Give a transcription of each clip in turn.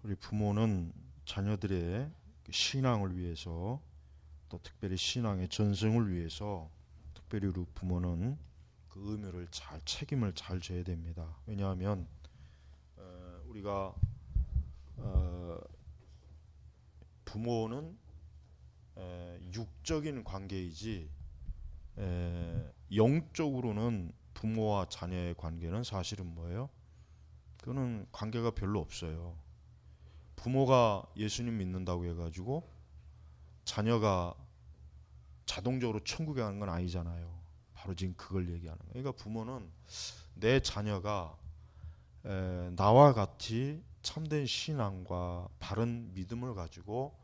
우리 부모는 자녀들의 신앙을 위해서, 또 특별히 신앙의 전승을 위해서 특별히 우리 부모는 그 의무를 책임을 잘 져야 됩니다. 왜냐하면 우리가 부모는 육적인 관계이지 영적으로는 부모와 자녀의 관계는 사실은 뭐예요? 그거는 관계가 별로 없어요. 부모가 예수님 믿는다고 해가지고 자녀가 자동적으로 천국에 가는 건 아니잖아요. 바로 지금 그걸 얘기하는 거예요. 그러니까 부모는 내 자녀가 나와 같이 참된 신앙과 바른 믿음을 가지고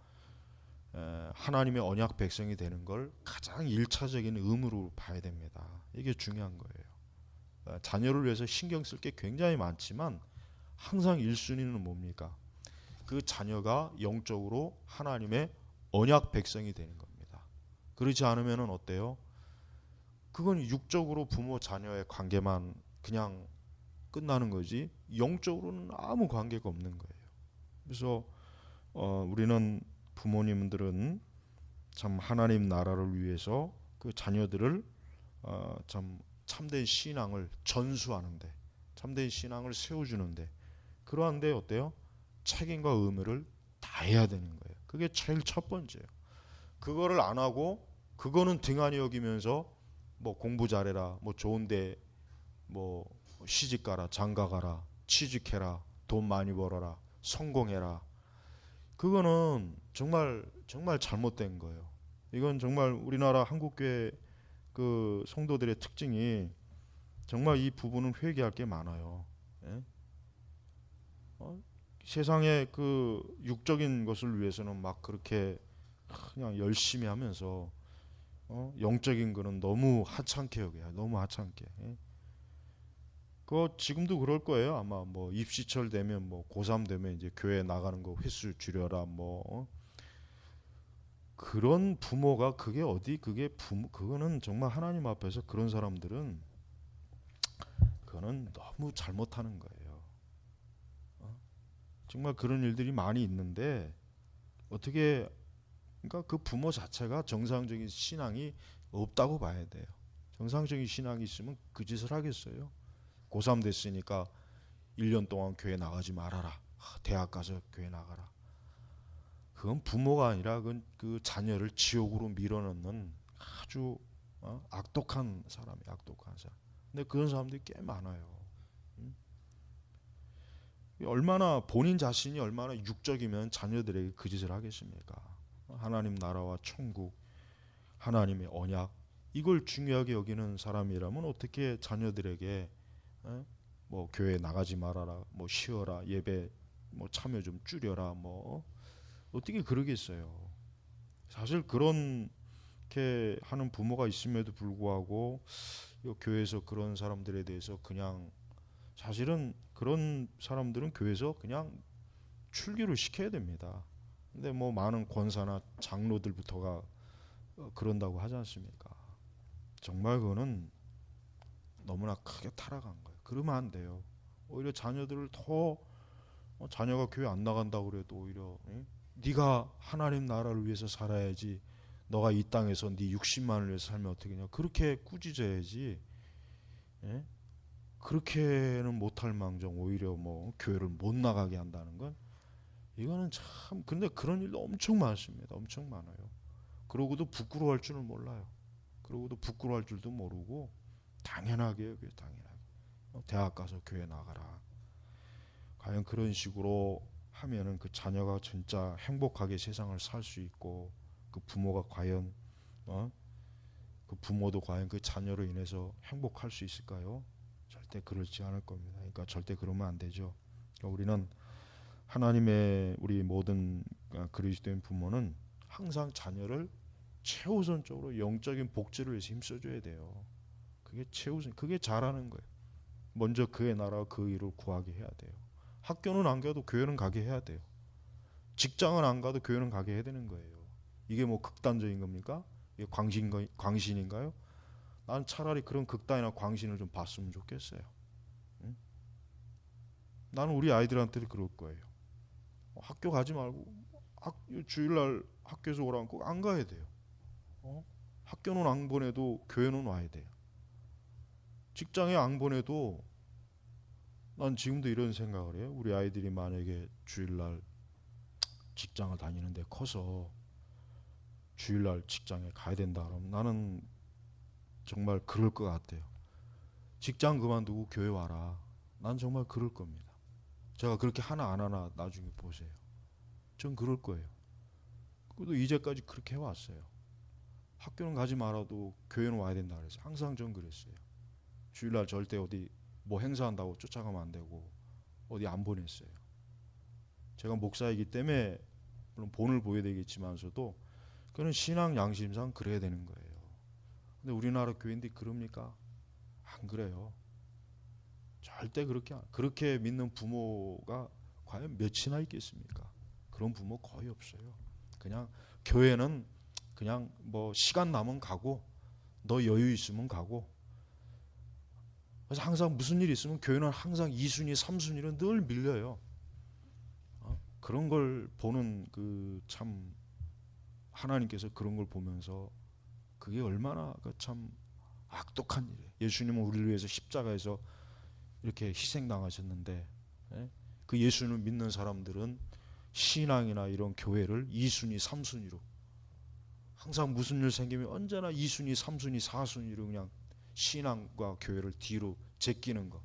하나님의 언약 백성이 되는 걸 가장 일차적인 의무로 봐야 됩니다. 이게 중요한 거예요. 자녀를 위해서 신경 쓸 게 굉장히 많지만 항상 1순위는 뭡니까? 그 자녀가 영적으로 하나님의 언약 백성이 되는 겁니다. 그렇지 않으면 어때요? 그건 육적으로 부모 자녀의 관계만 그냥 끝나는 거지 영적으로는 아무 관계가 없는 거예요. 그래서 우리는 부모님들은 참 하나님 나라를 위해서 그 자녀들을 참 참된 신앙을 전수하는데, 참된 신앙을 세워주는데, 그러한데 어때요? 책임과 의무를 다해야 되는 거예요. 그게 제일 첫 번째예요. 그거를 안 하고 그거는 등한히 여기면서 뭐 공부 잘해라, 뭐 좋은데 뭐 시집 가라, 장가 가라, 취직해라, 돈 많이 벌어라, 성공해라. 그거는 정말 정말 잘못된 거예요. 이건 정말 우리나라 한국교회 그 성도들의 특징이 정말 이 부분은 회개할 게 많아요. 예? 세상의 그 육적인 것을 위해서는 막 그렇게 그냥 열심히 하면서 영적인 거는 너무 하찮게 여겨요. 너무 하찮게. 예? 그거 지금도 그럴 거예요. 아마 뭐 입시철 되면 뭐 고3 되면 이제 교회 나가는 거 횟수 줄여라 뭐 그런 부모가 그게 어디 그게 부모 그거는 정말 하나님 앞에서 그런 사람들은 그거는 너무 잘못하는 거예요. 정말 그런 일들이 많이 있는데 어떻게 그러니까 그 부모 자체가 정상적인 신앙이 없다고 봐야 돼요. 정상적인 신앙이 있으면 그 짓을 하겠어요. 고3 됐으니까 1년 동안 교회 나가지 말아라. 대학 가서 교회 나가라. 그건 부모가 아니라 그 자녀를 지옥으로 밀어넣는 아주 악독한 사람이 악독한 사람. 근데 그런 사람들이 꽤 많아요. 얼마나 본인 자신이 얼마나 육적이면 자녀들에게 그 짓을 하겠습니까? 하나님 나라와 천국, 하나님의 언약 이걸 중요하게 여기는 사람이라면 어떻게 자녀들에게 뭐 교회 나가지 말아라, 뭐 쉬어라, 예배 뭐 참여 좀 줄여라, 뭐 어떻게 그러겠어요? 사실 그렇게 하는 부모가 있음에도 불구하고 교회에서 그런 사람들에 대해서 그냥 사실은 그런 사람들은 교회에서 그냥 출교를 시켜야 됩니다. 근데 뭐 많은 권사나 장로들부터가 그런다고 하지 않습니까? 정말 그거는 너무나 크게 타락한 거예요. 그러면 안 돼요. 오히려 자녀들을 더 자녀가 교회 안 나간다고 그래도 오히려 네가 하나님 나라를 위해서 살아야지. 너가 이 땅에서 네 60만을 위해서 살면 어떻게냐. 그렇게 꾸짖어야지. 예? 그렇게는 못할 망정 오히려 뭐 교회를 못 나가게 한다는 건 이거는 참 근데 그런 일도 엄청 많습니다. 엄청 많아요. 그러고도 부끄러워할 줄은 몰라요. 그러고도 부끄러워할 줄도 모르고 당연하게 여겨요. 당연하게. 대학 가서 교회 나가라. 과연 그런 식으로 하면은 그 자녀가 진짜 행복하게 세상을 살 수 있고 그 부모가 과연 그 부모도 과연 그 자녀로 인해서 행복할 수 있을까요? 절대 그렇지 않을 겁니다. 그러니까 절대 그러면 안 되죠. 그러니까 우리는 하나님의 우리 모든 그리스도인 부모는 항상 자녀를 최우선적으로 영적인 복지를 위해서 힘써줘야 돼요. 그게 최우선, 그게 잘하는 거예요. 먼저 그의 나라와 그 의를 구하게 해야 돼요. 학교는 안 가도 교회는 가게 해야 돼요. 직장은 안 가도 교회는 가게 해야 되는 거예요. 이게 뭐 극단적인 겁니까? 이게 광신인가요? 난 차라리 그런 극단이나 광신을 좀 봤으면 좋겠어요. 응? 나는 우리 아이들한테도 그럴 거예요. 학교 가지 말고 주일날 학교에서 오라면 꼭 안 가야 돼요. 학교는 안 보내도 교회는 와야 돼요. 직장에 안 보내도 난 지금도 이런 생각을 해요. 우리 아이들이 만약에 주일날 직장을 다니는데 커서 주일날 직장에 가야 된다 그러면 나는 정말 그럴 것 같아요. 직장 그만두고 교회 와라. 난 정말 그럴 겁니다. 제가 그렇게 하나 안 하나 나중에 보세요. 전 그럴 거예요. 그래도 이제까지 그렇게 해왔어요. 학교는 가지 말아도 교회는 와야 된다 그랬어요. 항상 전 그랬어요. 주일날 절대 어디 뭐 행사한다고 쫓아가면 안 되고 어디 안 보냈어요. 제가 목사이기 때문에 물론 본을 보여야 되겠지만서도 그는 신앙 양심상 그래야 되는 거예요. 근데 우리나라 교인들이 그럽니까? 안 그래요. 절대 그렇게 믿는 부모가 과연 몇이나 있겠습니까? 그런 부모 거의 없어요. 그냥 교회는 그냥 뭐 시간 나면 가고 너 여유 있으면 가고. 그래서 항상 무슨 일이 있으면 교회는 항상 2순위, 3순위로 늘 밀려요. 그런 걸 보는 그 참 하나님께서 그런 걸 보면서 그게 얼마나 참 악독한 일이에요. 예수님은 우리를 위해서 십자가에서 이렇게 희생당하셨는데 그 예수님을 믿는 사람들은 신앙이나 이런 교회를 2순위, 3순위로 항상 무슨 일 생기면 언제나 2순위, 3순위, 4순위로 그냥 신앙과 교회를 뒤로 제끼는 거.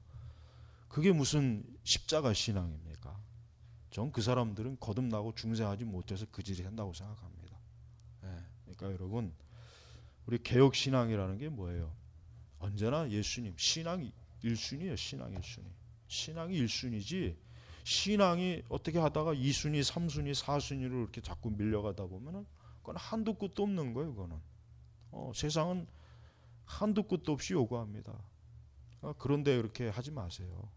그게 무슨 십자가 신앙입니까? 전 그 사람들은 거듭나고 중생하지 못해서 그 짓을 한다고 생각합니다. 그러니까 여러분 우리 개혁신앙이라는 게 뭐예요? 언제나 예수님, 신앙이 1순위예요. 신앙 1순위. 신앙이 1순위지 신앙이 어떻게 하다가 2순위, 3순위, 4순위로 이렇게 자꾸 밀려가다 보면은 그건 한도 끝도 없는 거예요. 그거는 세상은 한도 끝도 없이 요구합니다. 그런데 그렇게 하지 마세요.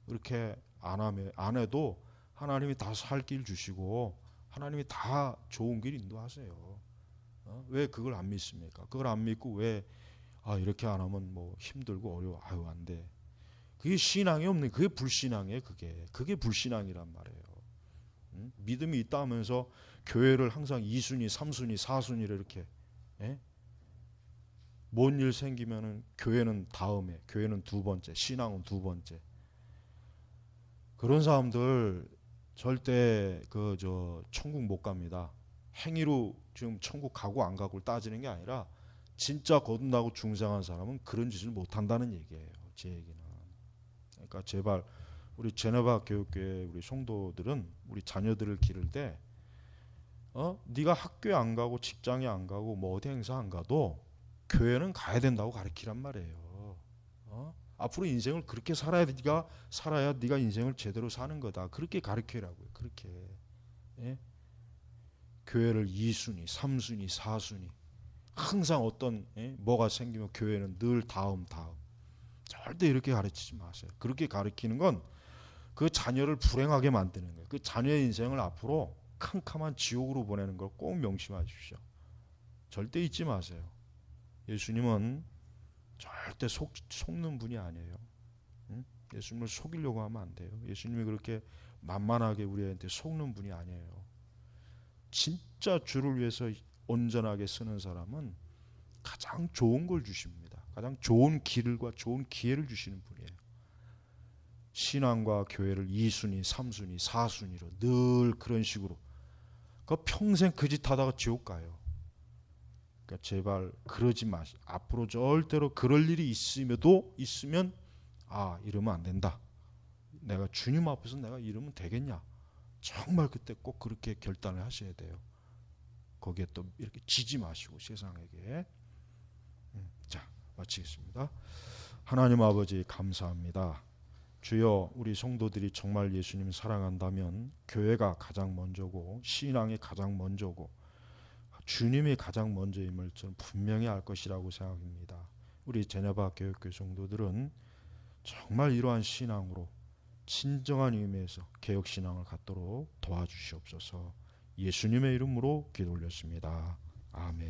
이렇게 안 해도 하나님이 다 살 길 주시고 하나님이 다 좋은 길 인도하세요. 왜 그걸 안 믿습니까? 그걸 안 믿고 왜 이렇게 안 하면 뭐 힘들고 어려워. 안 돼. 그게 신앙이 없는, 그게 불신앙이에요. 그게 불신앙이란 말이에요. 믿음이 있다 하면서 교회를 항상 2순위, 3순위, 4순위로 이렇게 뭔 일 생기면은 교회는 다음에, 교회는 두 번째, 신앙은 두 번째. 그런 사람들 절대 천국 못 갑니다. 행위로 지금 천국 가고 안 가고를 따지는 게 아니라 진짜 거듭나고 중생한 사람은 그런 짓을 못 한다는 얘기예요. 제 얘기는. 그러니까 제발 우리 제네바 교육교회 우리 성도들은 우리 자녀들을 기를 때 네가 학교에 안 가고 직장에 안 가고 뭐 어디 행사 안 가도 교회는 가야 된다고 가르치란 말이에요. 앞으로 인생을 그렇게 살아야 네가 인생을 제대로 사는 거다. 그렇게 가르치라고요. 그렇게. 교회를 2순위, 3순위, 4순위. 항상 뭐가 생기면 교회는 늘 다음. 절대 이렇게 가르치지 마세요. 그렇게 가르치는 건 그 자녀를 불행하게 만드는 거예요. 그 자녀의 인생을 앞으로 캄캄한 지옥으로 보내는 걸 꼭 명심하십시오. 절대 잊지 마세요. 예수님은 절대 속는 분이 아니에요. 예수님을 속이려고 하면 안 돼요. 예수님이 그렇게 만만하게 우리한테 속는 분이 아니에요. 진짜 주를 위해서 온전하게 쓰는 사람은 가장 좋은 걸 주십니다. 가장 좋은 길과 좋은 기회를 주시는 분이에요. 신앙과 교회를 2순위, 3순위, 4순위로 늘 그런 식으로 평생 그 짓 하다가 지옥 가요. 그러니까 제발 그러지 마시고 앞으로 절대로 그럴 일이 있으면 이러면 안 된다. 내가 주님 앞에서 내가 이러면 되겠냐. 정말 그때 꼭 그렇게 결단을 하셔야 돼요. 거기에 또 이렇게 지지 마시고 세상에게. 자, 마치겠습니다. 하나님 아버지 감사합니다. 주여, 우리 성도들이 정말 예수님 사랑한다면 교회가 가장 먼저고 신앙이 가장 먼저고 주님이 가장 먼저임을 저는 분명히 알 것이라고 생각합니다. 우리 제네바 교육교회 성도들은 정말 이러한 신앙으로 진정한 의미에서 개혁신앙을 갖도록 도와주시옵소서. 예수님의 이름으로 기도 올렸습니다. 아멘.